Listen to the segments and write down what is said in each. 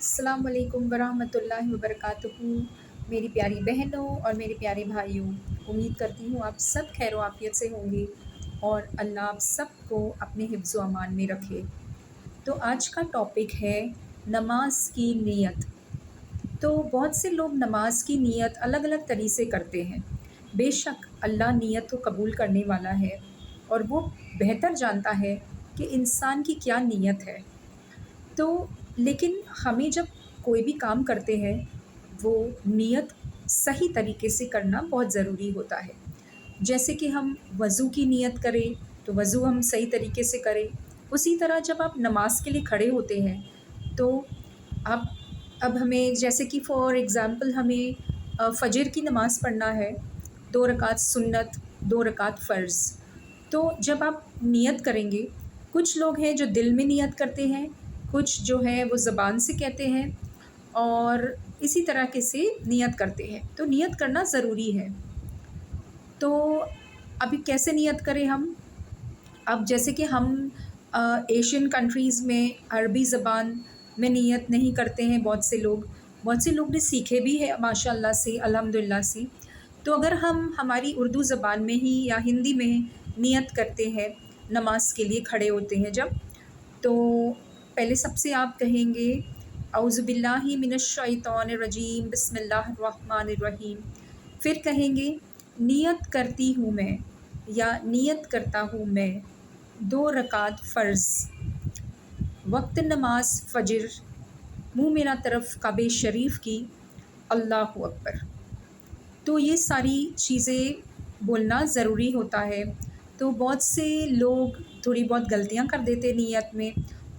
अस्सलाम वालेकुम वरहमतुल्लाहि वबरकातुहू। मेरी प्यारी बहनों और मेरे प्यारे भाइयों, उम्मीद करती हूँ आप सब खैर आफियत से होंगे और अल्लाह आप सबको अपने हिफ्ज़ व अमान में रखे। तो आज का टॉपिक है नमाज की नीयत। तो बहुत से लोग नमाज की नीयत अलग अलग तरीके से करते हैं। बेशक अल्लाह नीयत को कबूल करने वाला है और वो बेहतर जानता है कि इंसान की क्या नीयत है। तो लेकिन हमें जब कोई भी काम करते हैं वो नियत सही तरीके से करना बहुत ज़रूरी होता है। जैसे कि हम वज़ू की नियत करें तो वज़ू हम सही तरीके से करें। उसी तरह जब आप नमाज के लिए खड़े होते हैं तो आप अब हमें जैसे कि फ़ॉर एग्ज़ाम्पल हमें फ़जर की नमाज़ पढ़ना है, 2 रकात सुन्नत, 2 रकात फ़र्ज़। तो जब आप नियत करेंगे, कुछ लोग हैं जो दिल में नियत करते हैं, कुछ जो है वो ज़बान से कहते हैं और इसी तरह के से नियत करते हैं। तो नियत करना ज़रूरी है। तो अभी कैसे नियत करें हम? अब जैसे कि हम एशियन कंट्रीज़ में अरबी ज़बान में नियत नहीं करते हैं बहुत से लोग ने सीखे भी है माशाअल्लाह से, अल्हम्दुलिल्लाह से। तो अगर हम हमारी उर्दू ज़बान में ही या हिंदी में नियत करते हैं, नमाज के लिए खड़े होते हैं जब, तो पहले सबसे आप कहेंगे औज़ुबिल्लाहि मिनश्शैतानिर्रजीम बिस्मिल्लाहिर्रहमानिर्रहीम। फिर कहेंगे नियत करती हूँ मैं या नियत करता हूँ मैं 2 रकात फ़र्ज़, वक्त नमाज फ़जर, मुँह मेरा तरफ काबे शरीफ की, अल्लाहु अकबर। तो ये सारी चीज़ें बोलना ज़रूरी होता है। तो बहुत से लोग थोड़ी बहुत गलतियाँ कर देते नियत में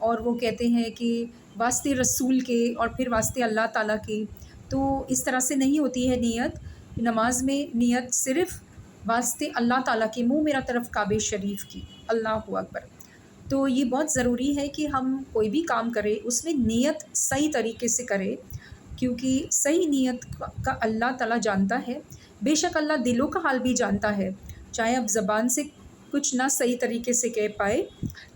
और वो कहते हैं कि वास्ते रसूल के और फिर वास्ते अल्लाह ताला के। तो इस तरह से नहीं होती है नियत। नमाज में नियत सिर्फ़ वास्ते अल्लाह ताला के, मुँह मेरा तरफ काबे शरीफ की, अल्लाहु अकबर। तो ये बहुत ज़रूरी है कि हम कोई भी काम करें उसमें नियत सही तरीके से करें, क्योंकि सही नियत का अल्लाह ताला जानता है। बेशक अल्लाह दिलों का हाल भी जानता है, चाहे आप ज़बान से कुछ ना सही तरीके से कह पाए,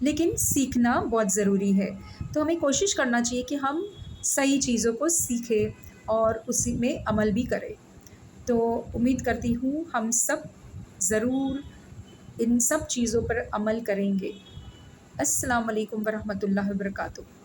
लेकिन सीखना बहुत ज़रूरी है। तो हमें कोशिश करना चाहिए कि हम सही चीज़ों को सीखें और उसी में अमल भी करें। तो उम्मीद करती हूँ हम सब ज़रूर इन सब चीज़ों पर अमल करेंगे। अस्सलाम वालेकुम वरहमतुल्लाहि वबरकातुहू।